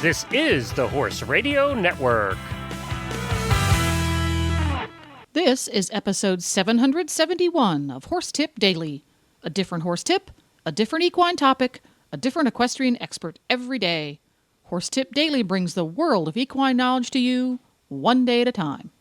This is the Horse Radio Network. This is episode 771 of Horse Tip Daily. A different horse tip, a different equine topic, a different equestrian expert every day. Horse Tip Daily brings the world of equine knowledge to you, one day at a time.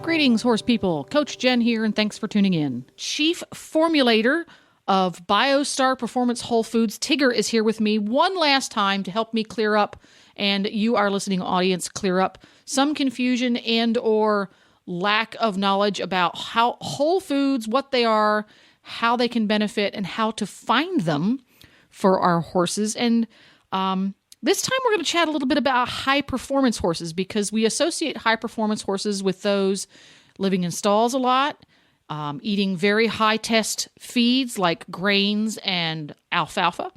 Greetings, horse people. Coach Jen here, and thanks for tuning in. Chief Formulator of BioStar Performance Whole Foods, Tigger, is here with me one last time to help me clear up, and you, our listening audience, clear up some confusion and or lack of knowledge about how whole foods, what they are, how they can benefit, and how to find them for our horses. And this time we're going to chat a little bit about high-performance horses, because we associate high-performance horses with those living in stalls a lot, eating very high-test feeds like grains and alfalfa.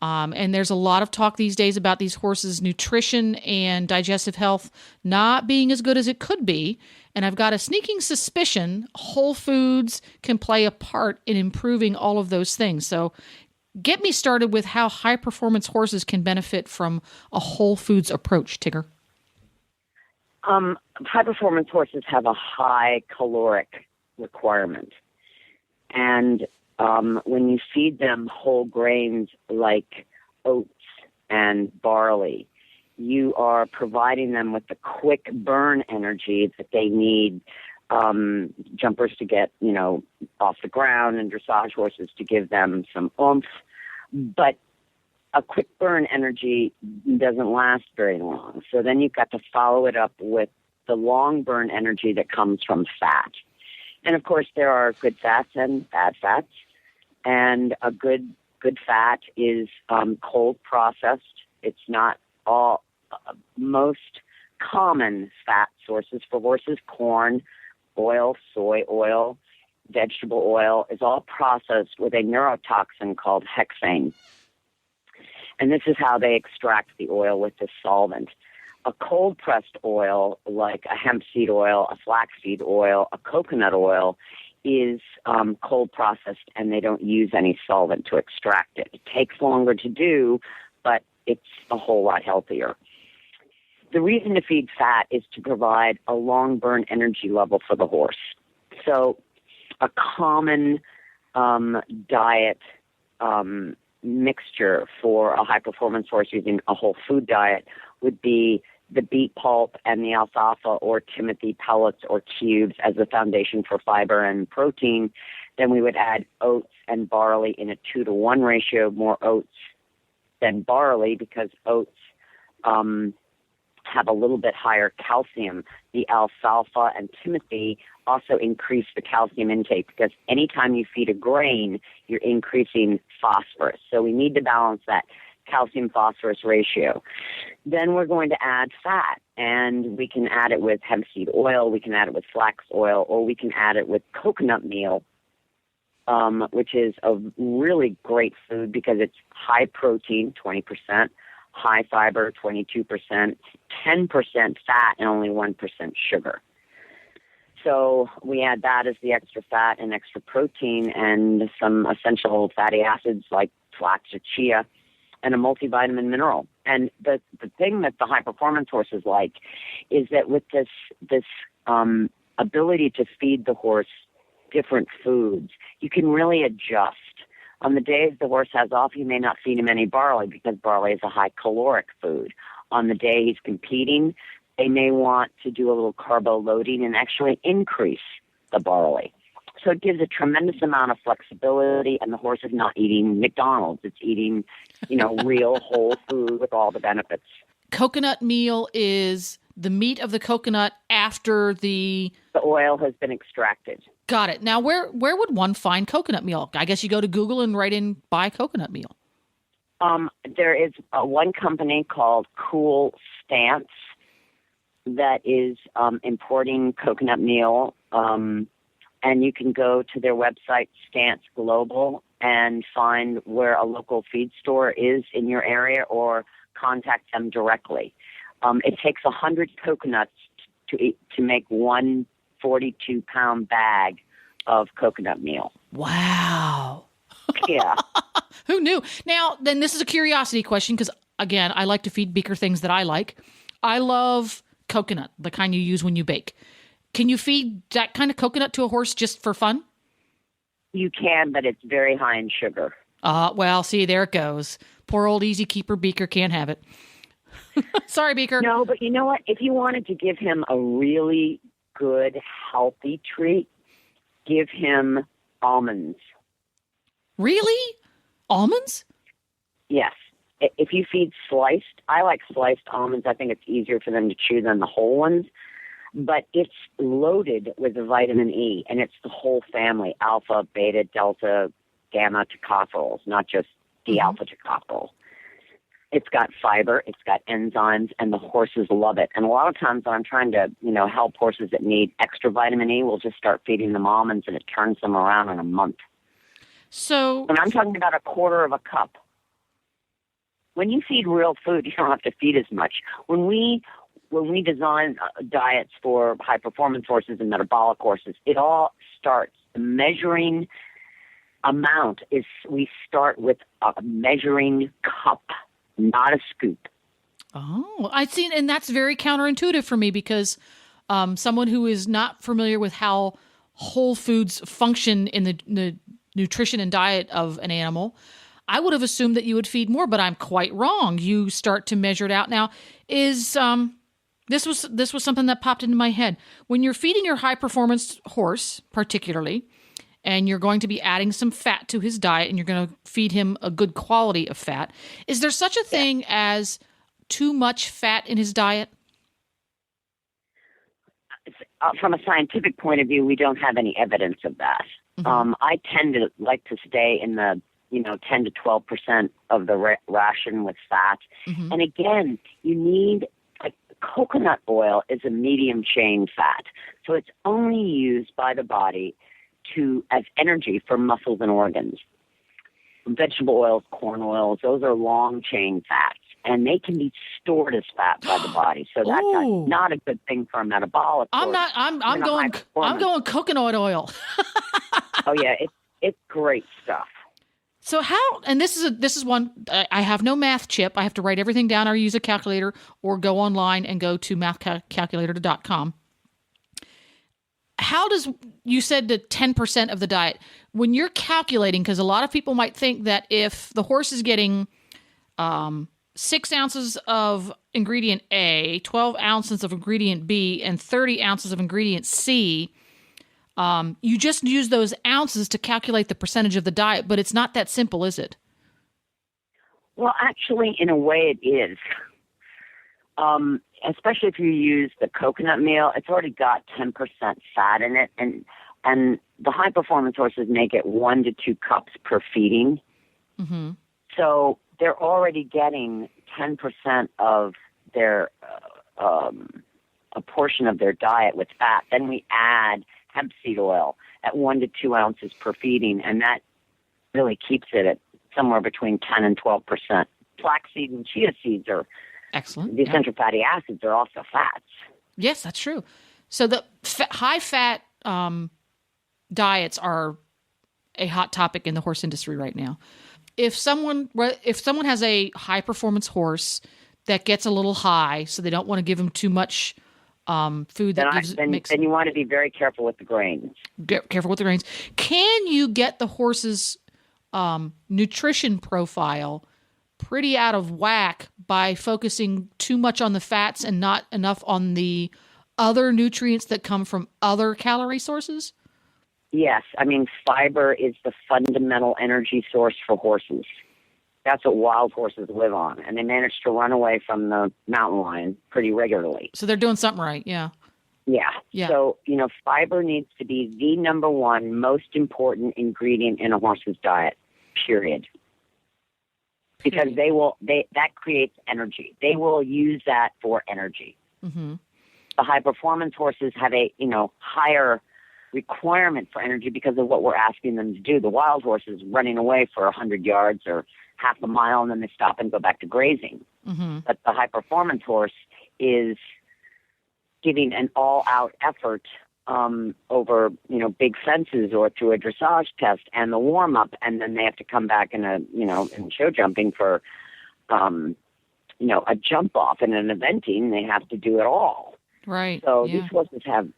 And there's a lot of talk these days about these horses' nutrition and digestive health not being as good as it could be. And I've got a sneaking suspicion whole foods can play a part in improving all of those things. So get me started with how high-performance horses can benefit from a whole foods approach, Tigger. High-performance horses have a high caloric requirement. And when you feed them whole grains like oats and barley, you are providing them with the quick burn energy that they need, jumpers to get, off the ground and dressage horses to give them some oomph. But a quick burn energy doesn't last very long. So then you've got to follow it up with the long burn energy that comes from fat. And of course, there are good fats and bad fats. And a good fat is cold processed. It's not all. Most common fat sources for horses: corn oil, soy oil, vegetable oil, is all processed with a neurotoxin called hexane. And this is how they extract the oil with this solvent. A cold-pressed oil, like a hemp seed oil, a flaxseed oil, a coconut oil, is cold-processed, and they don't use any solvent to extract it. It takes longer to do, but it's a whole lot healthier. The reason to feed fat is to provide a long burn energy level for the horse. So a common diet mixture for a high-performance horse using a whole food diet would be the beet pulp and the alfalfa or timothy pellets or cubes as the foundation for fiber and protein. Then we would add oats and barley in a 2-to-1 ratio, more oats than barley, because oats have a little bit higher calcium. The alfalfa and timothy also increase the calcium intake, because anytime you feed a grain, you're increasing phosphorus. So we need to balance that calcium-phosphorus ratio. Then we're going to add fat, and we can add it with hemp seed oil, we can add it with flax oil, or we can add it with coconut meal, which is a really great food because it's high protein, 20%, high fiber, 22%, 10% fat, and only 1% sugar. So we add that as the extra fat and extra protein and some essential fatty acids like flax or chia, and a multivitamin mineral. And the thing that the high-performance horses like is that with this ability to feed the horse different foods, you can really adjust. On the days the horse has off, you may not feed him any barley because barley is a high-caloric food. On the day he's competing, they may want to do a little carbo loading and actually increase the barley. So it gives a tremendous amount of flexibility, and the horse is not eating McDonald's. It's eating, real whole food with all the benefits. Coconut meal is the meat of the coconut after the oil has been extracted. Got it. Now, where would one find coconut meal? I guess you go to Google and write in buy coconut meal. There is one company called Cool Stance that is importing coconut meal. And you can go to their website, Stance Global, and find where a local feed store is in your area, or contact them directly. It takes 100 coconuts to make one 42-pound bag of coconut meal. Wow. Yeah. Who knew? Now, then this is a curiosity question because, again, I like to feed Beaker things that I like. I love coconut, the kind you use when you bake. Can you feed that kind of coconut to a horse just for fun? You can, but it's very high in sugar. Well, see, there it goes. Poor old Easy Keeper Beaker can't have it. Sorry, Beaker. No, but you know what? If you wanted to give him a really good, healthy treat, give him almonds. Really? Almonds? Yes. If you feed sliced, I like sliced almonds. I think it's easier for them to chew than the whole ones. But it's loaded with the vitamin E, and it's the whole family, alpha, beta, delta, gamma tocopherols, not just D-alpha tocopherol. It's got fiber, it's got enzymes, and the horses love it. And a lot of times when I'm trying to, help horses that need extra vitamin E, we'll just start feeding them almonds, and it turns them around in a month. So, and I'm talking about a quarter of a cup. When you feed real food, you don't have to feed as much. When we design diets for high-performance horses and metabolic horses, it all starts. The measuring amount is we start with a measuring cup, not a scoop. Oh, I see. And that's very counterintuitive for me because someone who is not familiar with how whole foods function in the nutrition and diet of an animal, I would have assumed that you would feed more, but I'm quite wrong. You start to measure it out. Now, is this was something that popped into my head. When you're feeding your high-performance horse, particularly, and you're going to be adding some fat to his diet and you're going to feed him a good quality of fat, is there such a thing as too much fat in his diet? From a scientific point of view, we don't have any evidence of that. Mm-hmm. I tend to like to stay in the 10 to 12% of the ration with fat. Mm-hmm. And again, you need, coconut oil is a medium chain fat. So it's only used by the body as energy for muscles and organs. Vegetable oils, corn oils, those are long chain fats, and they can be stored as fat by the body. So that's not a good thing for a metabolic. I'm going coconut oil. Oh yeah, it's great stuff. So how, and this is one, I have no math chip. I have to write everything down or use a calculator or go online and go to mathcalculator.com. How you said the 10% of the diet, when you're calculating, because a lot of people might think that if the horse is getting 6 ounces of ingredient A, 12 ounces of ingredient B, and 30 ounces of ingredient C, you just use those ounces to calculate the percentage of the diet, but it's not that simple, is it? Well, actually, in a way it is. Especially if you use the coconut meal, it's already got 10% fat in it, and the high-performance horses may get 1 to 2 cups per feeding. Mm-hmm. So they're already getting 10% of their a portion of their diet with fat. Then we add hemp seed oil at 1 to 2 ounces per feeding, and that really keeps it at somewhere between 10 and 12%. Flaxseed and chia seeds are excellent. The essential fatty acids are also fats. Yes, that's true. So the high-fat diets are a hot topic in the horse industry right now. If someone has a high-performance horse that gets a little high, so they don't want to give him too much food then you want to be very careful with the grains. Careful with the grains. Can you get the horse's nutrition profile pretty out of whack by focusing too much on the fats and not enough on the other nutrients that come from other calorie sources? Yes. I mean, fiber is the fundamental energy source for horses. That's what wild horses live on, and they manage to run away from the mountain lion pretty regularly. So they're doing something right, yeah. Yeah. So, fiber needs to be the number one most important ingredient in a horse's diet, period. Because that creates energy. They will use that for energy. Mm-hmm. The high-performance horses have a, higher requirement for energy because of what we're asking them to do. The wild horses running away for 100 yards or half a mile, and then they stop and go back to grazing. Mm-hmm. But the high-performance horse is giving an all-out effort over, big fences or through a dressage test and the warm up, and then they have to come back in show jumping for, a jump off and an eventing. They have to do it all. Right. So these horses have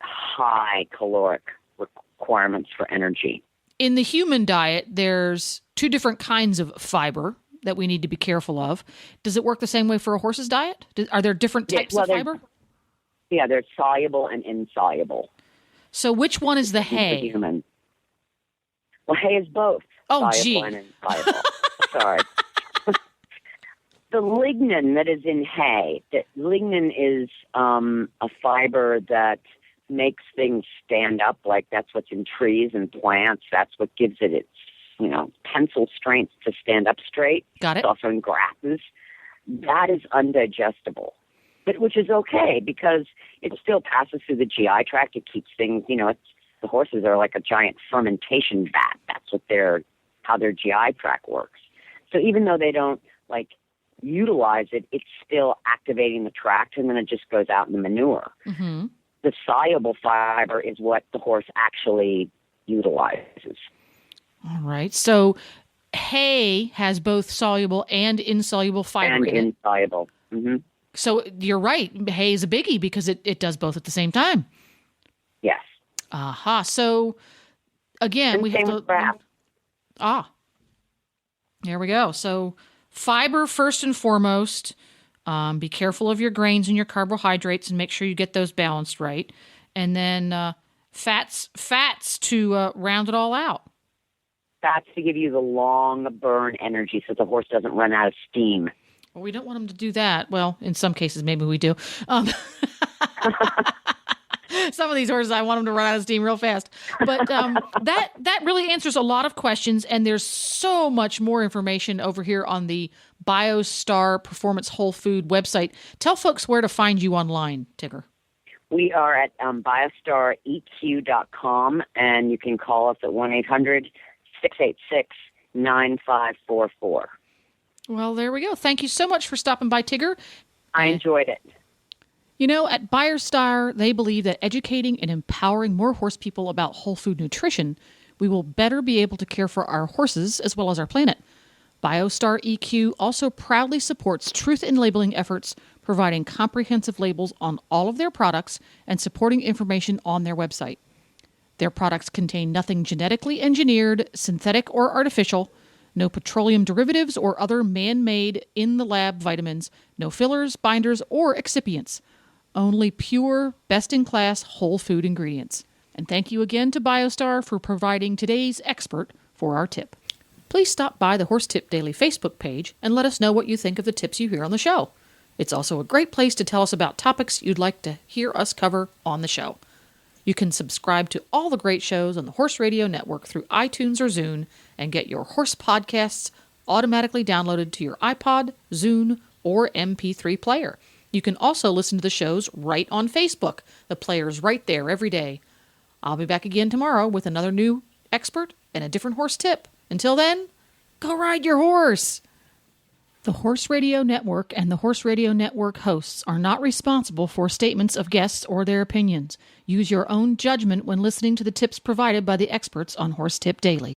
high caloric requirements for energy. In the human diet, there's two different kinds of fiber that we need to be careful of. Does it work the same way for a horse's diet? Are there different types of fiber? Yeah, they're soluble and insoluble. So which one is the hay? Human. Well, hay is both. Oh, soluble and insoluble. Sorry. The lignin that is in hay, lignin is a fiber that makes things stand up, like that's what's in trees and plants. That's what gives it its, pencil strength to stand up straight. Got it. It's also in grasses. That is undigestible, but which is okay because it still passes through the GI tract. It keeps things, the horses are like a giant fermentation vat. That's how their GI tract works. So even though they don't utilize it, it's still activating the tract, and then it just goes out in the manure. Mm-hmm. The soluble fiber is what the horse actually utilizes. All right. So hay has both soluble and insoluble fiber And in it. insoluble. Mm-hmm. So you're right. Hay is a biggie because it does both at the same time. Yes. Aha. So again, And we same have with to. grass. There we go. So fiber first and foremost. Be careful of your grains and your carbohydrates and make sure you get those balanced right. And then fats to round it all out. Fats to give you the long burn energy so the horse doesn't run out of steam. Well, we don't want them to do that. Well, in some cases, maybe we do. Some of these horses, I want them to run out of steam real fast. But that really answers a lot of questions, and there's so much more information over here on the BioStar Performance Whole Food website. Tell folks where to find you online, Tigger. We are at BioStarEQ.com, and you can call us at 1-800-686-9544. Well, there we go. Thank you so much for stopping by, Tigger. I enjoyed it. At BioStar, they believe that educating and empowering more horse people about whole food nutrition, we will better be able to care for our horses as well as our planet. BioStar EQ also proudly supports truth in labeling efforts, providing comprehensive labels on all of their products and supporting information on their website. Their products contain nothing genetically engineered, synthetic, or artificial, no petroleum derivatives or other man-made in-the-lab vitamins, no fillers, binders, or excipients. Only pure, best-in-class whole food ingredients. And thank you again to BioStar for providing today's expert for our tip. Please stop by the Horse Tip Daily Facebook page and let us know what you think of the tips you hear on the show. It's also a great place to tell us about topics you'd like to hear us cover on the show. You can subscribe to all the great shows on the Horse Radio Network through iTunes or Zune and get your horse podcasts automatically downloaded to your iPod, Zune, or MP3 player. You can also listen to the shows right on Facebook. The player's right there every day. I'll be back again tomorrow with another new expert and a different horse tip. Until then, go ride your horse! The Horse Radio Network and the Horse Radio Network hosts are not responsible for statements of guests or their opinions. Use your own judgment when listening to the tips provided by the experts on Horse Tip Daily.